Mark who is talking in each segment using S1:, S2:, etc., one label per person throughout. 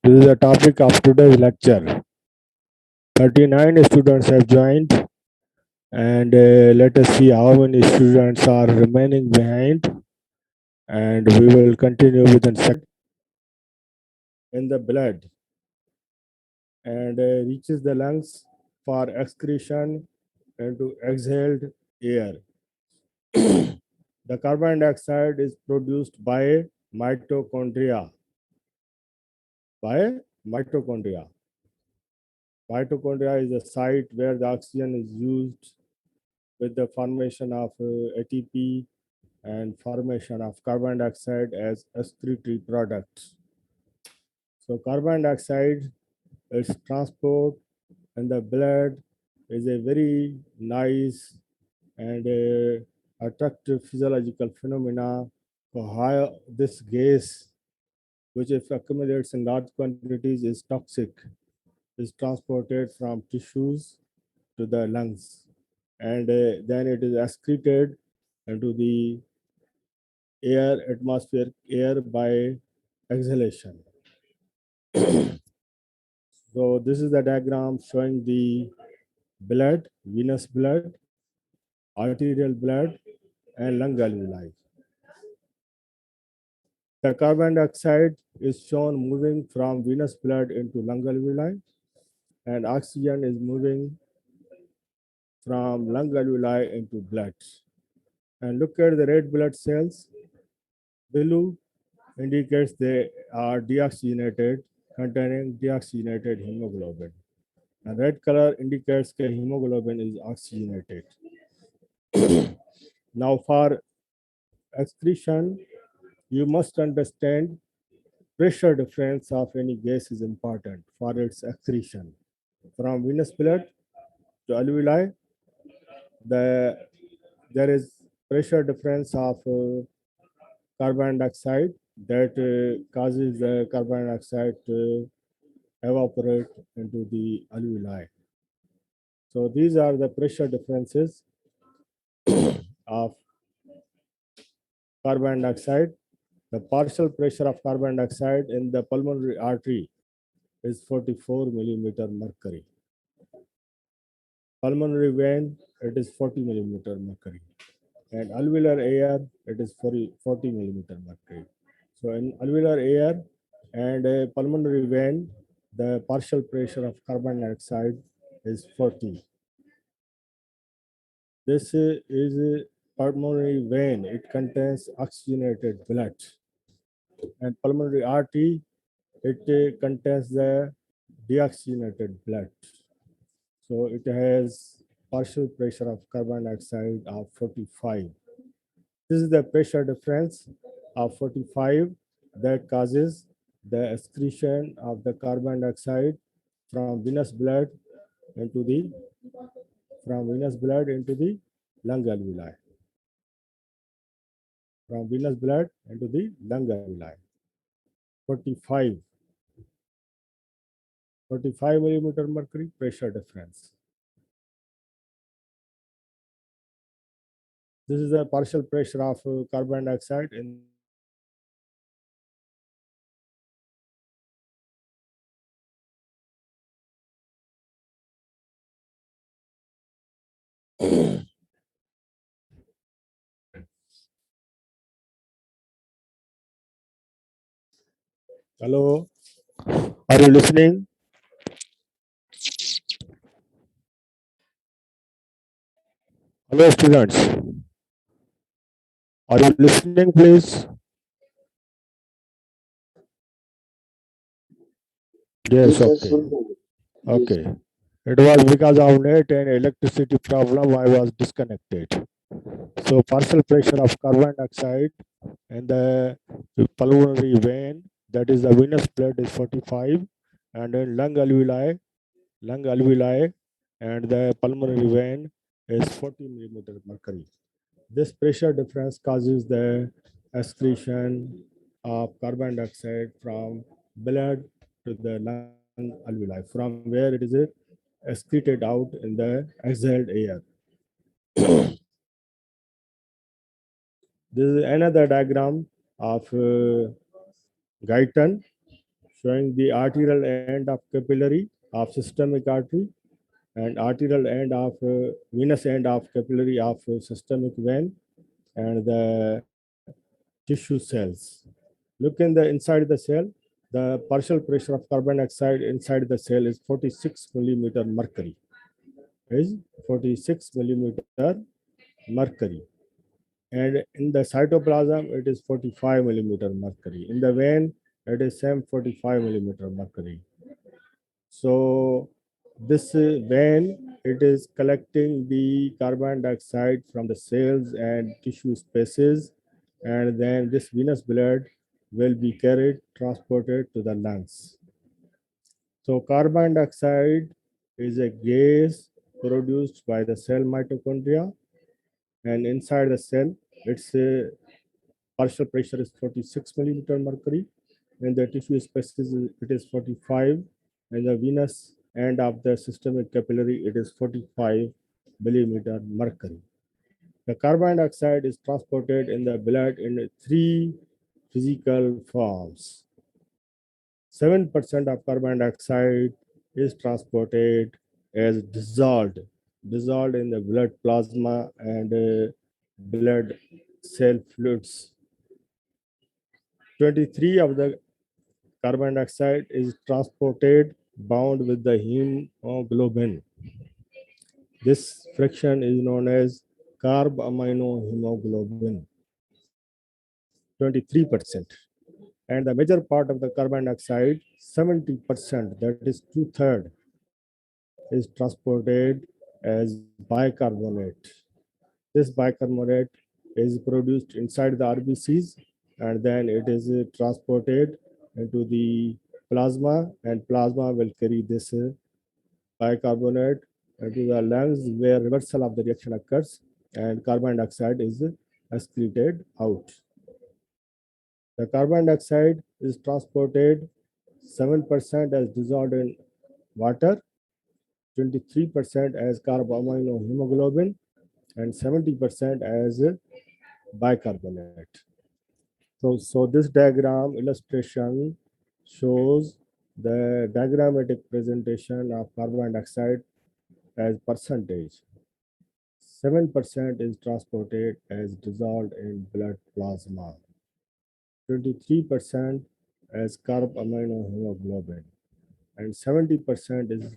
S1: This is the topic of today's lecture. 39 students have joined, and let us see how many students are remaining behind. And we will continue with the second in the blood and reaches the lungs for excretion into exhaled air. The carbon dioxide is produced by mitochondria. By mitochondria. Mitochondria is the site where the oxygen is used with the formation of ATP and formation of carbon dioxide as excretory products. So carbon dioxide, its transport in the blood is a very nice and attractive physiological phenomena for how this gas, which if accumulates in large quantities is toxic, is transported from tissues to the lungs, and then it is excreted into the atmospheric air by exhalation. So this is the diagram showing the blood, venous blood, arterial blood, and lung alveoli. The carbon dioxide is shown moving from venous blood into lung alveoli, and oxygen is moving from lung alveoli into blood. And look at the red blood cells. Blue indicates they are deoxygenated, containing deoxygenated hemoglobin. And red color indicates that hemoglobin is oxygenated. Now, for excretion, you must understand pressure difference of any gas is important for its excretion. From venous blood to alveoli, there is pressure difference of carbon dioxide that causes the carbon dioxide to evaporate into the alveoli. So these are the pressure differences of carbon dioxide. The partial pressure of carbon dioxide in the pulmonary artery is 44 millimeter mercury. Pulmonary vein, it is 40 millimeter mercury. And alveolar air, it is 40 millimeter mercury. So in alveolar air and a pulmonary vein, the partial pressure of carbon dioxide is 40. This is a pulmonary vein. It contains oxygenated blood. And pulmonary artery, it contains the deoxygenated blood. So it has partial pressure of carbon dioxide of 45. This is the pressure difference of 45 that causes the excretion of the carbon dioxide from venous blood into the lung alveoli. From venous blood into the lung alveoli. 45 millimeter mercury pressure difference. This is the partial pressure of carbon dioxide in Hello, are you listening? Hello, students. Are you listening, please? Yes, okay. Okay. It was because of net and electricity problem I was disconnected. So partial pressure of carbon dioxide in the pulmonary vein, that is the venous blood, is 45, and in lung alveoli and the pulmonary vein is 40 millimeter mercury. This pressure difference causes the excretion of carbon dioxide from blood to the lung alveoli, from where it is excreted out in the exhaled air. This is another diagram of Guyton showing the arterial end of capillary of systemic artery and arterial end of venous end of capillary of systemic vein and the tissue cells. Look in the inside the cell. The partial pressure of carbon dioxide inside the cell is 46 millimeter mercury. Is 46 millimeter mercury. And in the cytoplasm, it is 45 millimeter mercury. In the vein, it is same 45 millimeter mercury. So this vein, it is collecting the carbon dioxide from the cells and tissue spaces, and then this venous blood will be carried, transported to the lungs. So carbon dioxide is a gas produced by the cell mitochondria, and inside the cell, its partial pressure is 46 millimeter mercury. In the tissue spaces, it is 45, and the venous end of the systemic capillary, it is 45 millimeter mercury. The carbon dioxide is transported in the blood in three physical forms. 7% of carbon dioxide is transported as dissolved in the blood plasma and blood cell fluids. 23 of the carbon dioxide is transported bound with the hemoglobin. This fraction is known as carbaminohemoglobin, 23%. And the major part of the carbon dioxide, 70%, that is two-thirds, is transported as bicarbonate. This bicarbonate is produced inside the RBCs, and then it is transported into the plasma, and plasma will carry this bicarbonate into the lungs where reversal of the reaction occurs and carbon dioxide is excreted out. The carbon dioxide is transported 7% as dissolved in water, 23% as carbaminohemoglobin, and 70% as bicarbonate. So this diagram illustration shows the diagrammatic presentation of carbon dioxide as percentage. 7% is transported as dissolved in blood plasma. 23% as carbaminohemoglobin, and 70% is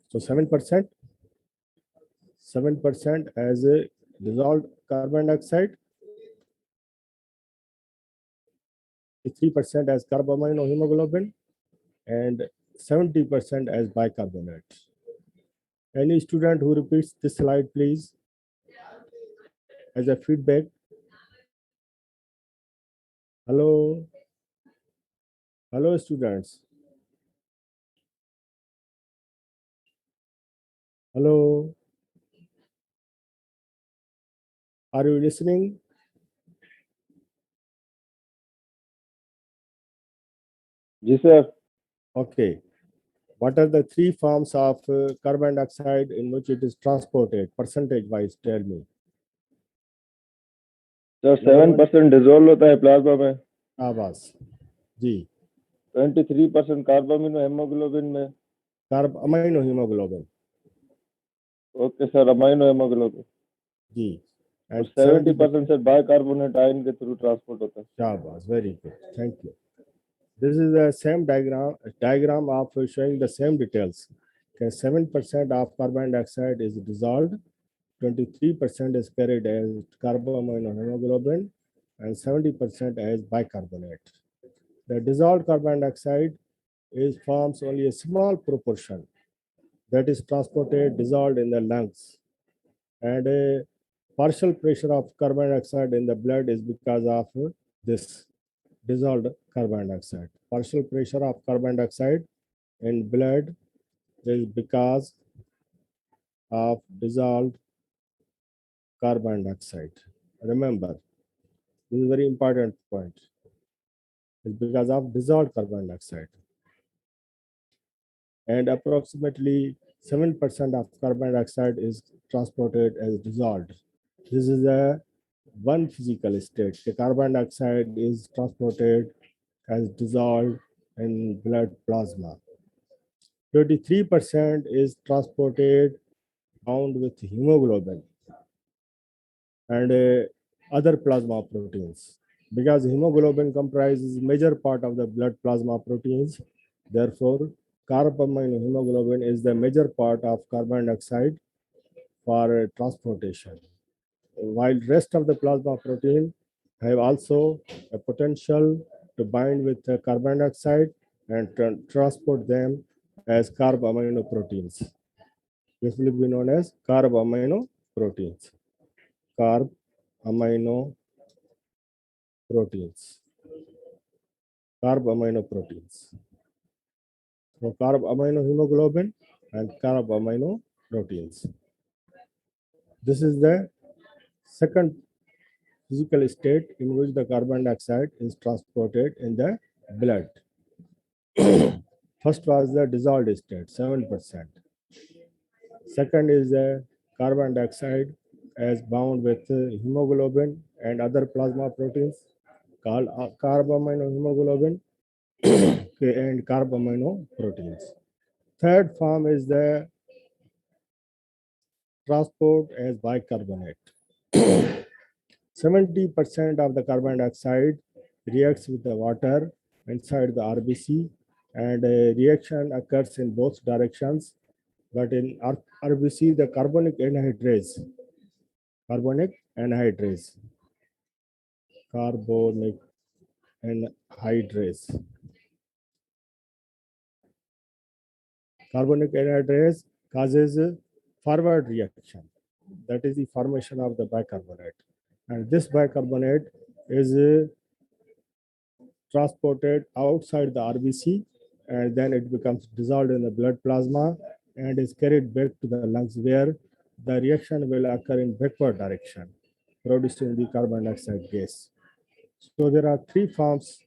S1: so 7% as a dissolved carbon dioxide, 3% as carbaminohemoglobin, and 70% as bicarbonate. Any student who repeats this slide, please, as a feedback. Hello, hello, students. Hello, are you listening?
S2: Yes, sir.
S1: Okay. What are the three forms of carbon dioxide in which it is transported? Percentage wise, tell me.
S2: Sir 7% dissolve होता है plasma में,
S1: आवाज जी,
S2: 23% carbamino haemoglobin में,
S1: carbamino haemoglobin
S2: okay sir, amino haemoglobin
S1: जी,
S2: और 70% sir bicarbonate ion के through transport होता है.
S1: शाबाश, very good, thank you. This is the same diagram of showing the same details. Okay, 7% of carbon dioxide is dissolved, 23% is carried as carbaminohemoglobin, and 70% as bicarbonate. The dissolved carbon dioxide forms only a small proportion that is transported, dissolved in the lungs. And a partial pressure of carbon dioxide in the blood is because of this dissolved carbon dioxide. Partial pressure of carbon dioxide in blood is because of dissolved carbon dioxide. Remember, this is a very important point. It's because of dissolved carbon dioxide. And approximately 7% of carbon dioxide is transported as dissolved. This is a one physical state. The carbon dioxide is transported as dissolved in blood plasma. 23% is transported bound with hemoglobin and other plasma proteins. Because hemoglobin comprises major part of the blood plasma proteins, therefore carbaminohemoglobin is the major part of carbon dioxide for transportation. While rest of the plasma protein have also a potential to bind with the carbon dioxide and transport them as carbaminoproteins. This will be known as carbaminoproteins. Carbaminoproteins. Carbaminoproteins. So carbaminohemoglobin and carbaminoproteins. This is the second physical state in which the carbon dioxide is transported in the blood. First was the dissolved state, 7%. Second is the carbon dioxide as bound with hemoglobin and other plasma proteins called carbaminohemoglobin and carbaminoproteins. Third form is the transport as bicarbonate. 70% of the carbon dioxide reacts with the water inside the RBC, and a reaction occurs in both directions. But in RBC, the carbonic anhydrase, carbonic anhydrase, carbonic anhydrase. Carbonic anhydrase causes a forward reaction, that is the formation of the bicarbonate. And this bicarbonate is transported outside the RBC, and then it becomes dissolved in the blood plasma and is carried back to the lungs, where the reaction will occur in backward direction, producing the carbon dioxide gas. So there are three forms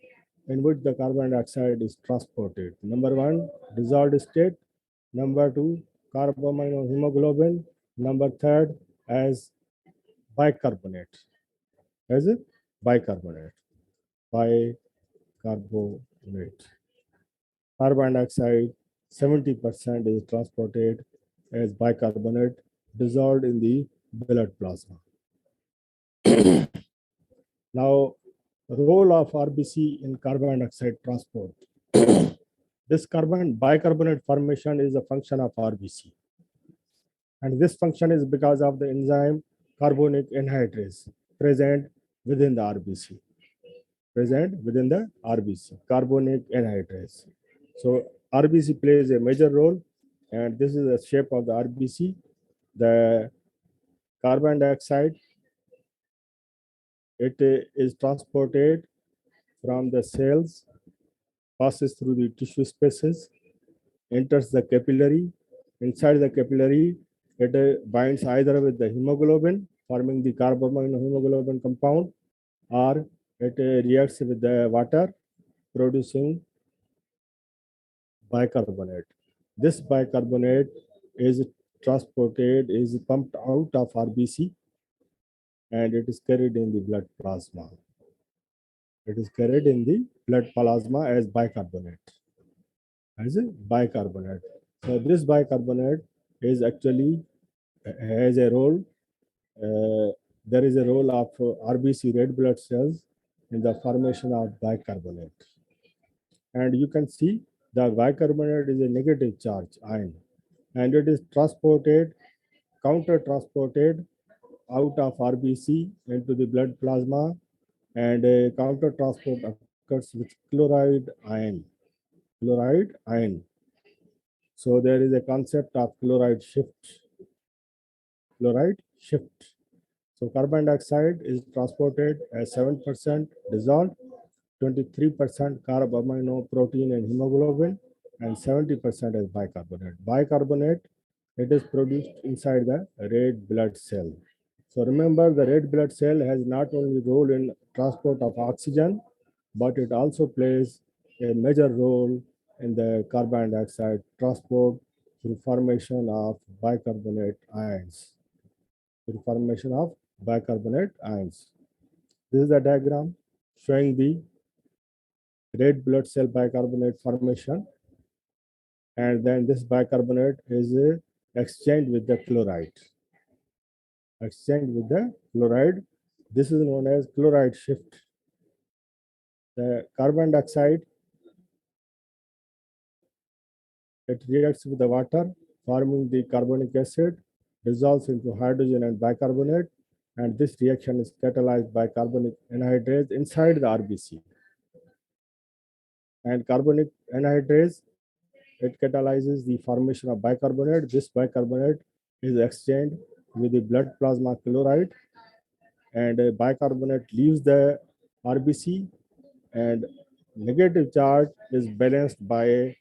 S1: in which the carbon dioxide is transported. Number one, dissolved state. Number two, carbaminohemoglobin. Number third, as bicarbonate. As a bicarbonate. Bicarbonate. Carbon dioxide, 70% is transported as bicarbonate dissolved in the blood plasma. Now, role of RBC in carbon dioxide transport. This bicarbonate formation is a function of RBC. And this function is because of the enzyme carbonic anhydrase present within the RBC. Carbonic anhydrase. So RBC plays a major role, and this is the shape of the RBC. The carbon dioxide, it is transported from the cells, passes through the tissue spaces, enters the capillary. Inside the capillary, it binds either with the hemoglobin, forming the carbaminohemoglobin compound, or it reacts with the water, producing bicarbonate. This bicarbonate is transported, is pumped out of RBC, and it is carried in the blood plasma. It is carried in the blood plasma as bicarbonate. So this bicarbonate is actually has a role. There is a role of RBC red blood cells in the formation of bicarbonate. And you can see the bicarbonate is a negative charge ion, and it is counter-transported out of RBC into the blood plasma, and a counter-transport occurs with chloride ion. So there is a concept of chloride shift. So carbon dioxide is transported as 7% dissolved, 23% carbaminoprotein and hemoglobin, and 70% as bicarbonate. Bicarbonate It is produced inside the red blood cell. So remember, the red blood cell has not only role in transport of oxygen, but it also plays a major role in the carbon dioxide transport through formation of bicarbonate ions. Through formation of bicarbonate ions. This is the diagram showing the red blood cell bicarbonate formation, and then this bicarbonate is exchanged with the chloride. Exchanged with the chloride. This is known as chloride shift. The carbon dioxide, it reacts with the water, forming the carbonic acid, dissolves into hydrogen and bicarbonate, and this reaction is catalyzed by carbonic anhydrase inside the RBC. And carbonic anhydrase, it catalyzes the formation of bicarbonate. This bicarbonate is exchanged with the blood plasma chloride, and bicarbonate leaves the RBC, and negative charge is balanced by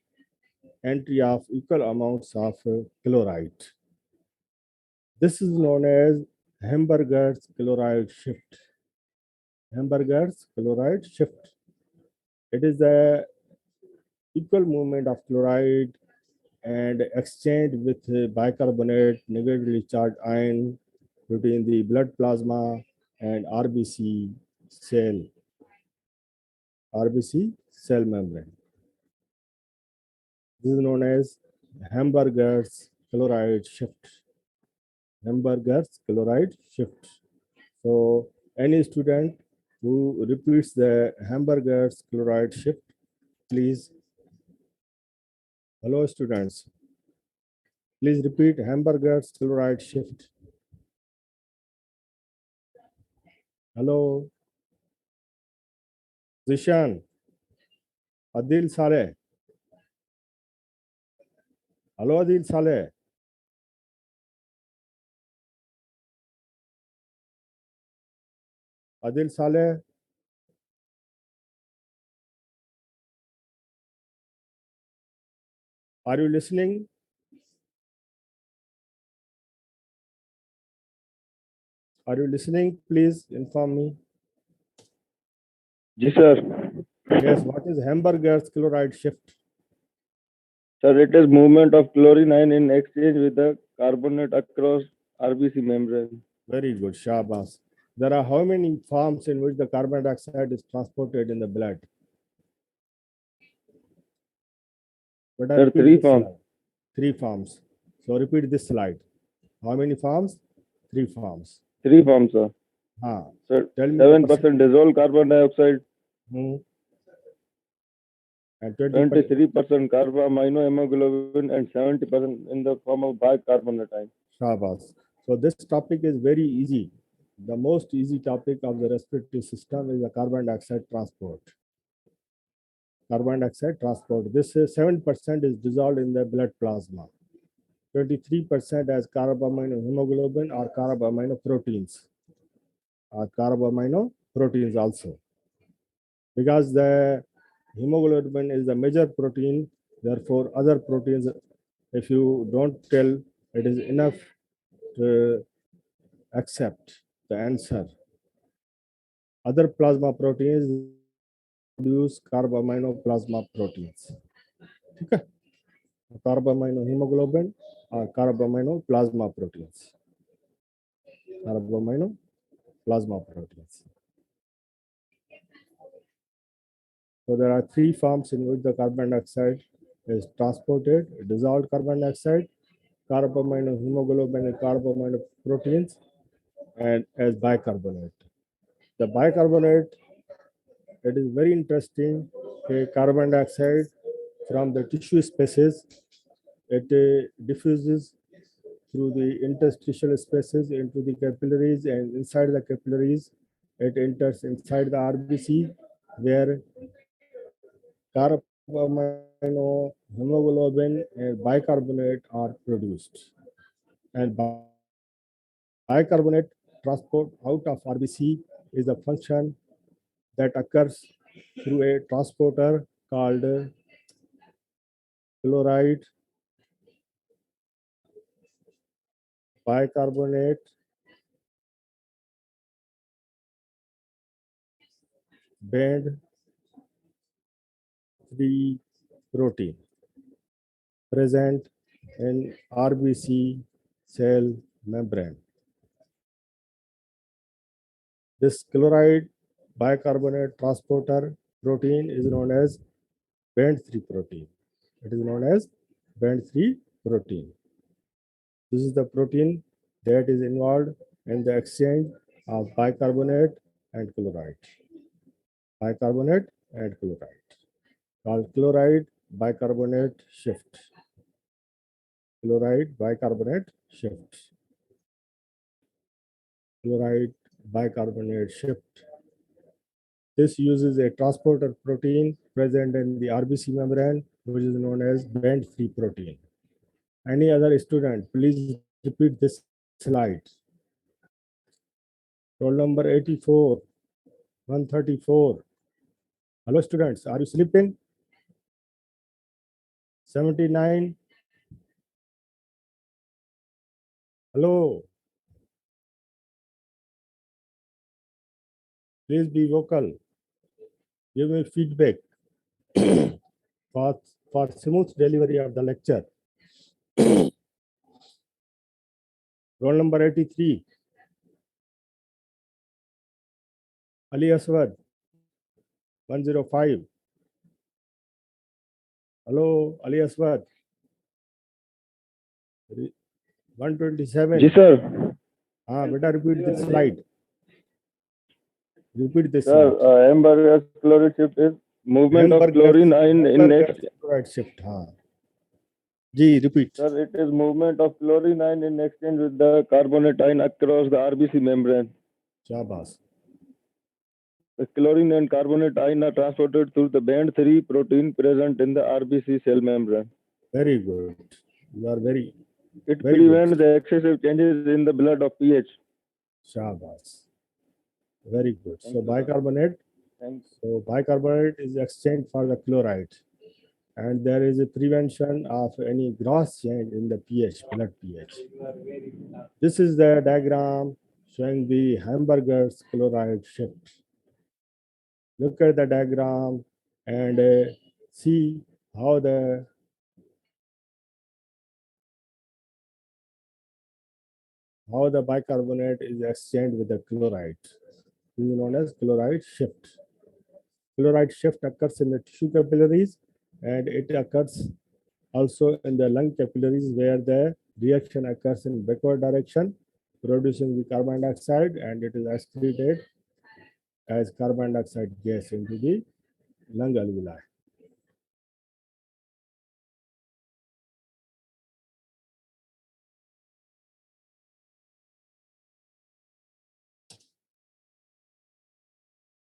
S1: entry of equal amounts of chloride. This is known as Hamburger's chloride shift. Hamburger's chloride shift. It is the equal movement of chloride and exchange with bicarbonate negatively charged ion between the blood plasma and RBC cell membrane. This is known as Hamburger's chloride shift. Hamburger's chloride shift. So any student who repeats the Hamburger's chloride shift, please. Hello students. Please repeat Hamburger's chloride shift. Hello. Zishan. Adil Saleh. Hello Adil Saleh. Adil Saleh. Are you listening? Are you listening? Please inform me.
S2: Ji sir.
S1: Yes, what is Hamburger's chloride shift?
S2: Sir, it is movement of chlorine ion in exchange with the carbonate across RBC membrane.
S1: Very good, Shabas. There are how many forms in which the carbon dioxide is transported in the blood?
S2: Sir, 3 forms.
S1: 3 forms. So repeat this slide. How many forms? 3 forms.
S2: 3 forms, sir. Sir,
S1: Tell me
S2: 7% dissolved carbon dioxide,
S1: and
S2: 23% carboaminohemoglobin, and 70% in the form of bicarbonate ion.
S1: Shabas. So this topic is very easy. The most easy topic of the respiratory system is the carbon dioxide transport. Carbon dioxide transport. This is 7% is dissolved in the blood plasma. 23% as carbaminohemoglobin or carbaminoproteins. Or carbaminoproteins also. Because the hemoglobin is the major protein, therefore other proteins, if you don't tell, it is enough to accept the answer. Other plasma proteins produce carbamino-plasma proteins. Okay? Carbaminohemoglobin or carbamino-plasma proteins. Carbamino-plasma proteins. So there are 3 forms in which the carbon dioxide is transported: dissolved carbon dioxide, carbaminohemoglobin and carbaminoproteins, and as bicarbonate. The bicarbonate, it is very interesting. Carbon dioxide from the tissue spaces, it diffuses through the interstitial spaces into the capillaries, and inside the capillaries, it enters inside the RBC, where carbaminohemoglobin and bicarbonate are produced. And bicarbonate transport out of RBC is a function that occurs through a transporter called chloride bicarbonate band 3 protein present in RBC cell membrane. This chloride bicarbonate transporter protein is known as band 3 protein. It is known as band 3 protein. This is the protein that is involved in the exchange of bicarbonate and chloride. Bicarbonate and chloride, called chloride bicarbonate shift. Chloride bicarbonate shift. Chloride bicarbonate shift. This uses a transporter protein present in the RBC membrane, which is known as band 3 protein. Any other student, please repeat this slide. Roll number 84, 134. Hello students, are you sleeping? 79. Hello. Please be vocal. Give me feedback for smooth delivery of the lecture. Roll number 83. Ali Aswad, 105. Hello, Ali Aswad. 127.
S2: Ji sir.
S1: हाँ बेटा repeat this slide. Repeat this
S2: Sir,
S1: slide.
S2: Hamburger chloride shift is movement of chlorine ion in next.
S1: Chloride shift. हाँ. जी repeat.
S2: Sir, it is movement of chlorine ion in exchange with the carbonate ion across the RBC membrane.
S1: शाबाश.
S2: The chlorine and carbonate ion are transported through the band 3 protein present in the RBC cell membrane.
S1: Very good. You are very.
S2: It
S1: Very
S2: prevents
S1: good.
S2: the excessive changes in the blood of pH.
S1: Shabash. Very good.
S2: Thank
S1: So
S2: you.
S1: bicarbonate.
S2: Thanks.
S1: So bicarbonate is exchanged for the chloride, and there is a prevention of any gross change in the pH, blood pH. This is the diagram showing the Hamburger's chloride shift. Look at the diagram and see how the bicarbonate is exchanged with the chloride. This is known as chloride shift. Chloride shift occurs in the tissue capillaries, and it occurs also in the lung capillaries, where the reaction occurs in backward direction, producing the carbon dioxide, and it is excreted as carbon dioxide gas into the lung alveoli.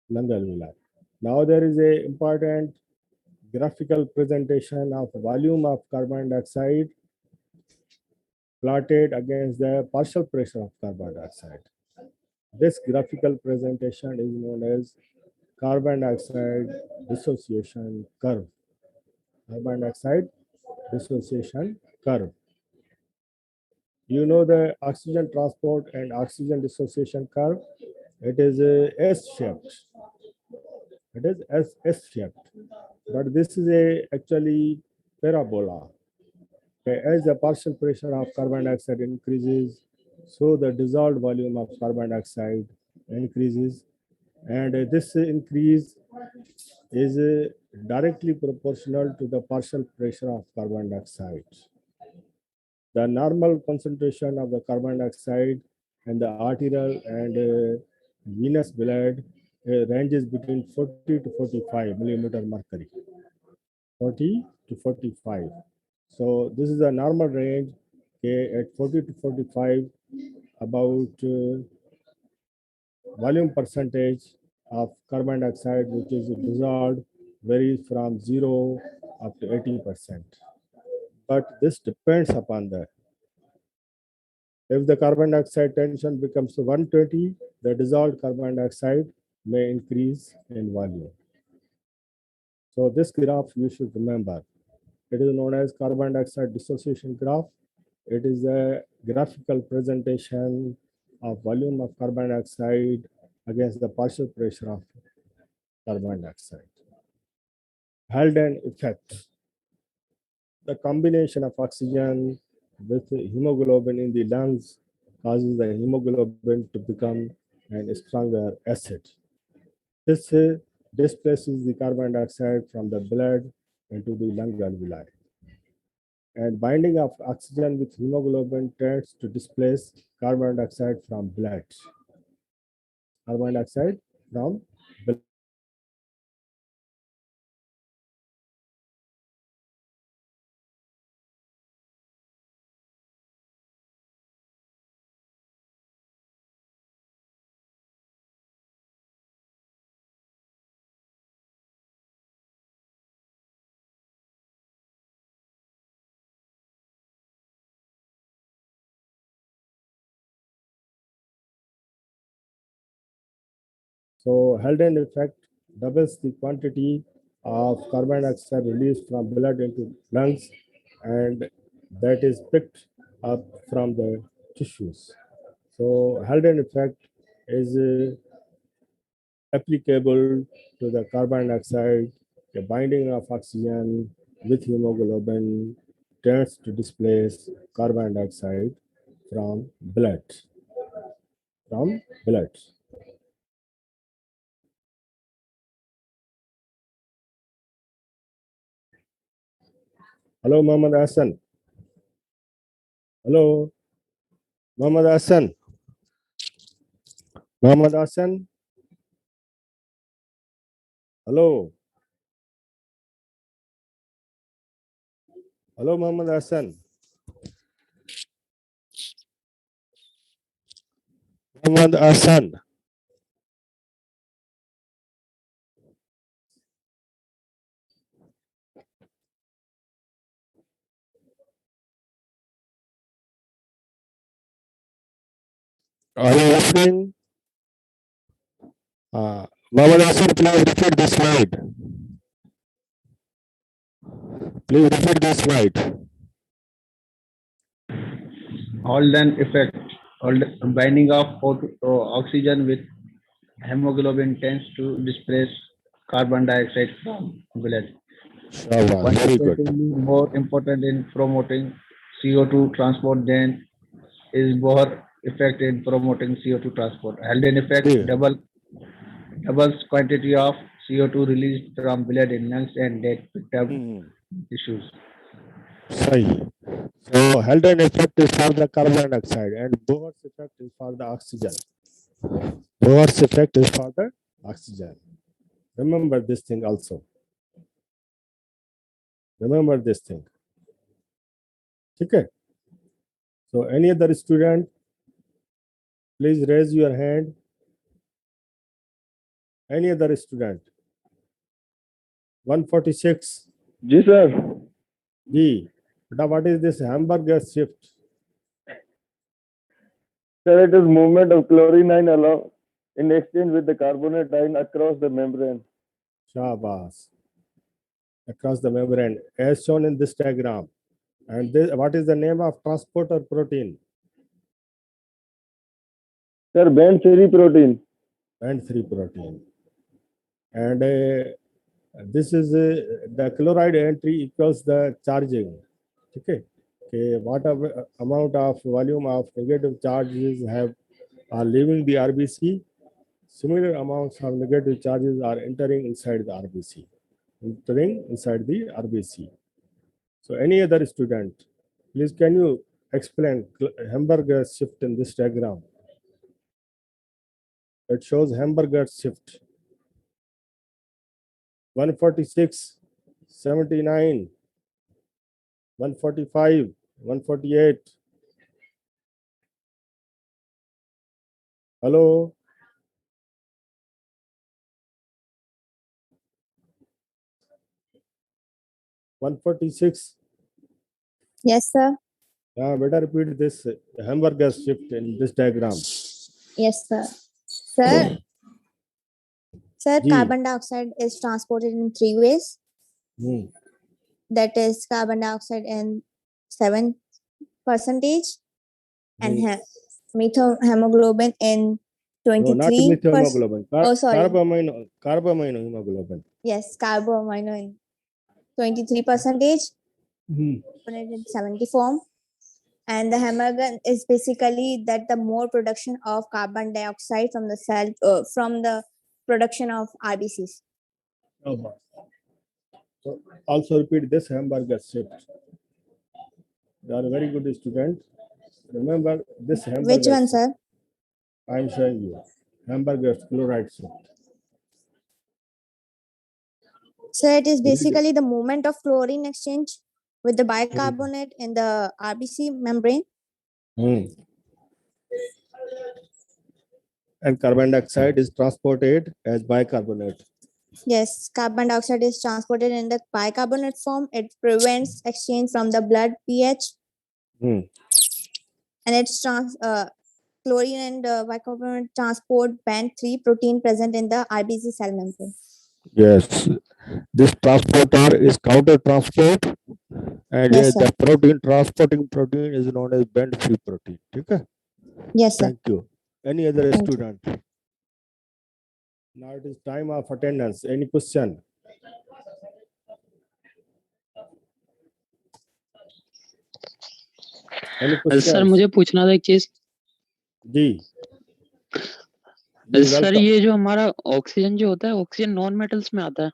S1: Lung alveoli. Now there is a important graphical presentation of volume of carbon dioxide plotted against the partial pressure of carbon dioxide. This graphical presentation is known as carbon dioxide dissociation curve. Carbon dioxide dissociation curve. You know the oxygen transport and oxygen dissociation curve. It is a S-shaped. It is S-shaped. But this is a actually parabola. Okay, as the partial pressure of carbon dioxide increases, so the dissolved volume of carbon dioxide increases, and this increase is directly proportional to the partial pressure of carbon dioxide. The normal concentration of the carbon dioxide in the arterial and venous blood ranges between 40 to 45 millimeter mercury. 40 to 45. So this is a normal range. Okay, at 40 to 45, about volume percentage of carbon dioxide which is dissolved varies from 0 up to 80%. But this depends upon the, if the carbon dioxide tension becomes 120, the dissolved carbon dioxide may increase in volume. So this graph you should remember. It is known as carbon dioxide dissociation graph. It is a graphical presentation of volume of carbon dioxide against the partial pressure of carbon dioxide. Haldane effect. The combination of oxygen with hemoglobin in the lungs causes the hemoglobin to become a stronger acid. This displaces the carbon dioxide from the blood into the lung alveoli. And binding of oxygen with hemoglobin tends to displace carbon dioxide from blood. Carbon dioxide from blood. So Haldane effect doubles the quantity of carbon dioxide released from blood into lungs, and that is picked up from the tissues. So Haldane effect is applicable to the carbon dioxide. The binding of oxygen with hemoglobin tends to displace carbon dioxide from blood. From blood. Hello, Muhammad Hassan. Hello, Muhammad Hassan. Muhammad Hassan. Hello. Hello, Muhammad Hassan. Muhammad Hassan. Are you listening? Muhammad Hassan, please repeat the slide. Please repeat the slide.
S3: Haldane effect. Binding of oxygen with hemoglobin tends to displace carbon dioxide from blood.
S1: Shaba, very good.
S3: Quantitatively more important in promoting CO2 transport than is Bohr effect in promoting CO2 transport. Haldane effect
S1: Yeah.
S3: doubles quantity of CO2 released from blood in lungs and that picked up tissues.
S1: Sahi. So Haldane effect is for the carbon dioxide and Bohr's effect is for the oxygen. Bohr's effect is for the oxygen. Remember this thing also. Remember this thing. Okay. So any other student, please raise your hand. Any other student? 146.
S2: जी sir.
S1: G. Now what is this hamburger shift?
S2: Sir, it is movement of chlorine ion along in exchange with the carbonate ion across the membrane.
S1: Shabas. Across the membrane, as shown in this diagram. And this, what is the name of transporter protein?
S2: Sir, band 3 protein.
S1: Band 3 protein. And this is the chloride entry equals the charging. Okay. Okay. What amount of volume of negative charges are leaving the RBC? Similar amounts of negative charges are entering inside the RBC. Entering inside the RBC. So any other student, please can you explain hamburger shift in this diagram? It shows hamburger shift. 146, 79, 145, 148. Hello? (146).
S4: Yes, sir.
S1: Better repeat this hamburger shift in this diagram.
S4: Yes, sir. Sir,
S1: Ji.
S4: carbon dioxide is transported in 3 ways.
S1: Hmm.
S4: That is carbon dioxide in 7 percentage and
S1: Hmm.
S4: hemoglobin in
S1: No, not
S4: 23%.
S1: methemoglobin.
S4: Oh, sorry.
S1: Carbamino hemoglobin.
S4: Yes, carboamino in 23%,
S1: Hmm.
S4: in 70 form. And the hemoglobin is basically that the more production of carbon dioxide from the cell, from the production of RBCs.
S1: So also repeat this hamburger shape. You are a very good student. Remember this hamburger.
S4: Which one,
S1: shape.
S4: sir?
S1: I am showing you. Hamburger chloride shape.
S4: So it is basically the movement of chlorine exchange with the
S1: Hmm.
S4: bicarbonate in the RBC membrane.
S1: Hmm. And carbon dioxide is transported as bicarbonate.
S4: Yes, carbon dioxide is transported in the bicarbonate form. It prevents exchange from the blood pH,
S1: Hmm.
S4: and it's chlorine and bicarbonate transport band 3 protein present in the RBC cell membrane.
S1: Yes. This transporter is counter transport, and
S4: Yes, sir.
S1: the protein transporting protein is known as band free protein. Okay?
S4: Yes, sir.
S1: Thank you. Any other
S4: Thank you.
S1: student? Now it is time of attendance. Any question? Any
S5: sir
S1: question?
S5: मुझे पूछना था एक चीज
S1: जी जी
S5: sir
S1: welcome.
S5: ये जो हमारा oxygen जो होता है ऑक्सीजन नॉन मेटल्स में आता है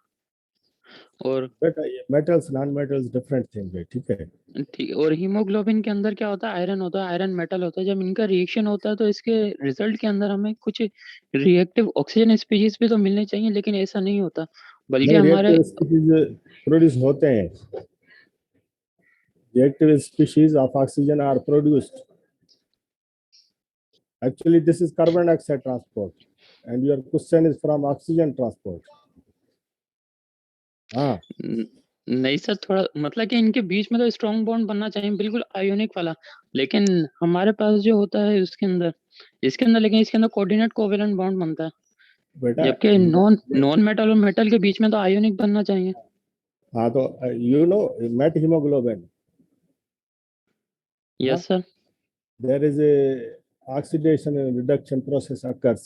S5: और
S1: बेटा ये metals non metals different thing है, ठीक है?
S5: ठीक है और हीमोग्लोबिन के अंदर क्या होता है आयरन होता है आयरन मेटल होता है जब इनका रिएक्शन होता है तो इसके रिजल्ट के अंदर हमें कुछ रिएक्टिव ऑक्सीजन स्पीशीज भी तो मिलने चाहिए लेकिन ऐसा नहीं होता बल्कि
S1: नहीं,
S5: हमारे
S1: reactive species प्रोड्यूस होते हैं. Reactive species of oxygen are produced. Actually, this is carbon dioxide transport, and your question is from oxygen transport. हाँ,
S5: नहीं सर थोड़ा मतलब कि इनके बीच में तो स्ट्रॉन्ग बॉन्ड बनना चाहिए बिल्कुल आयोनिक वाला लेकिन हमारे पास जो होता है उसके अंदर इसके अंदर लेकिन इसके अंदर कोऑर्डिनेट कोवेलेंट बॉन्ड बनता है
S1: बेटा
S5: जबकि नॉन मेटल और मेटल के बीच में तो आयोनिक बनना चाहिए
S1: हाँ तो you know met hemoglobin.
S5: Yes sir
S1: There is a oxidation and reduction process occurs.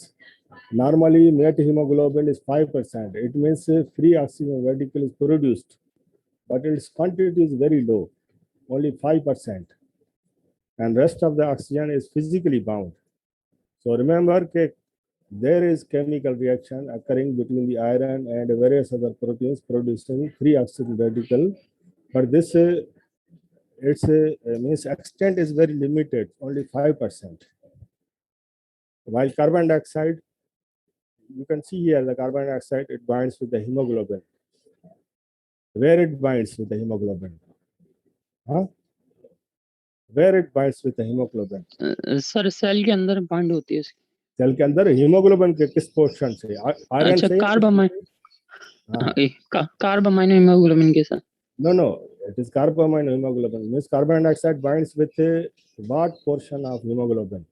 S1: Normally, met hemoglobin is 5%. It means free oxygen radical is produced, but its quantity is very low, only 5%. And rest of the oxygen is physically bound. So remember that there is chemical reaction occurring between the iron and various other proteins producing free oxygen radical, but this its means extent is very limited, only 5%. While carbon dioxide, you can see here the carbon dioxide, it binds with the hemoglobin. Where it binds with the hemoglobin? Huh? Where it binds with the hemoglobin?
S5: Sir cell के अंदर bind होती है इसकी
S1: cell के अंदर haemoglobin के किस portion से? आयरन
S5: अच्छा
S1: से?
S5: कार्ब अमाइनो हीमोग्लोबिन के साथ
S1: No, it is carbamino hemoglobin. Means carbon dioxide binds with what portion of hemoglobin?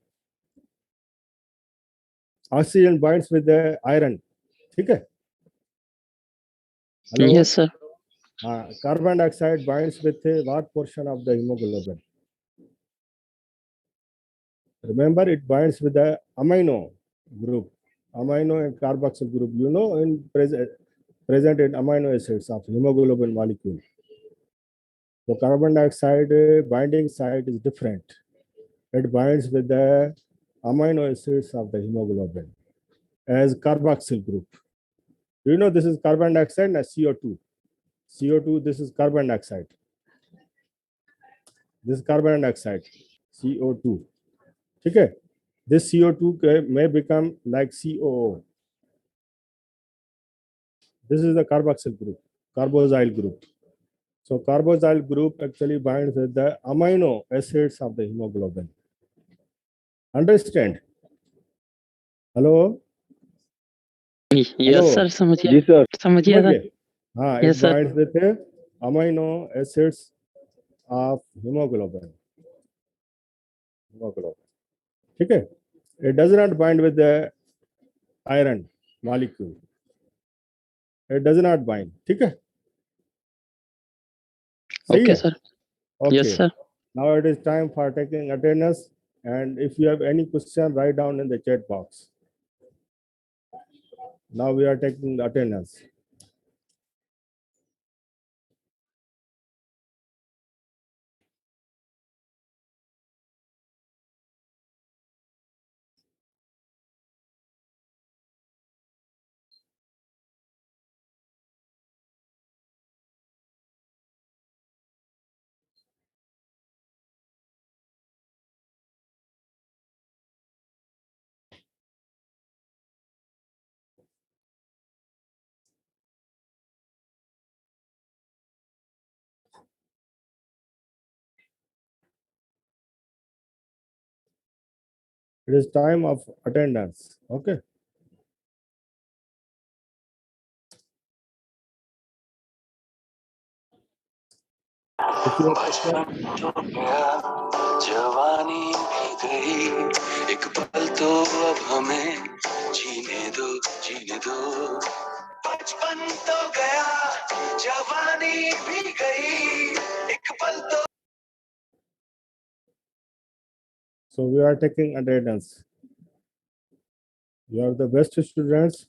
S1: Oxygen binds with the iron. ठीक है? Hello?
S5: Yes sir
S1: Carbon dioxide binds with what portion of the hemoglobin? Remember, it binds with the amino group, amino and carboxyl group. You know, in present in amino acids of hemoglobin molecule. So carbon dioxide binding site is different. It binds with the amino acids of the hemoglobin as carboxyl group. You know, this is carbon dioxide and CO2. CO2, this is carbon dioxide. This is carbon dioxide, CO2. Okay? This CO2 may become like COO. This is the carboxyl group, carboxyl group. So carboxyl group actually binds with the amino acids of the hemoglobin. Understand? Hello?
S5: Yes sir समझिए
S2: जी sir
S5: समझिए sir
S1: समझे? हाँ, it
S5: Yes, sir.
S1: binds with the amino acids of hemoglobin. ठीक है? It does not bind with the iron molecule. It does not bind. ठीक है? सही
S5: okay
S1: है?
S5: Sir
S1: Okay.
S5: Yes sir
S1: Now it is time for taking attendance. And if you have any question, write down in the chat box. Now we are taking attendance. It is time of attendance. Okay. If you have question,
S6: बचपन तो गया जवानी भी गई एक पल तो अब हमें जीने दो बचपन तो गया जवानी भी गई एक पल तो
S1: so we are taking attendance. You are the best students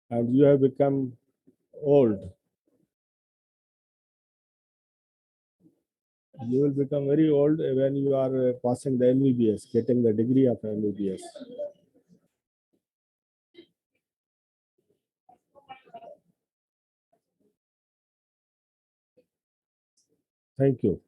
S1: and you have become old. You will become very old when you are passing the MBBS, getting the degree of MBBS. Thank you.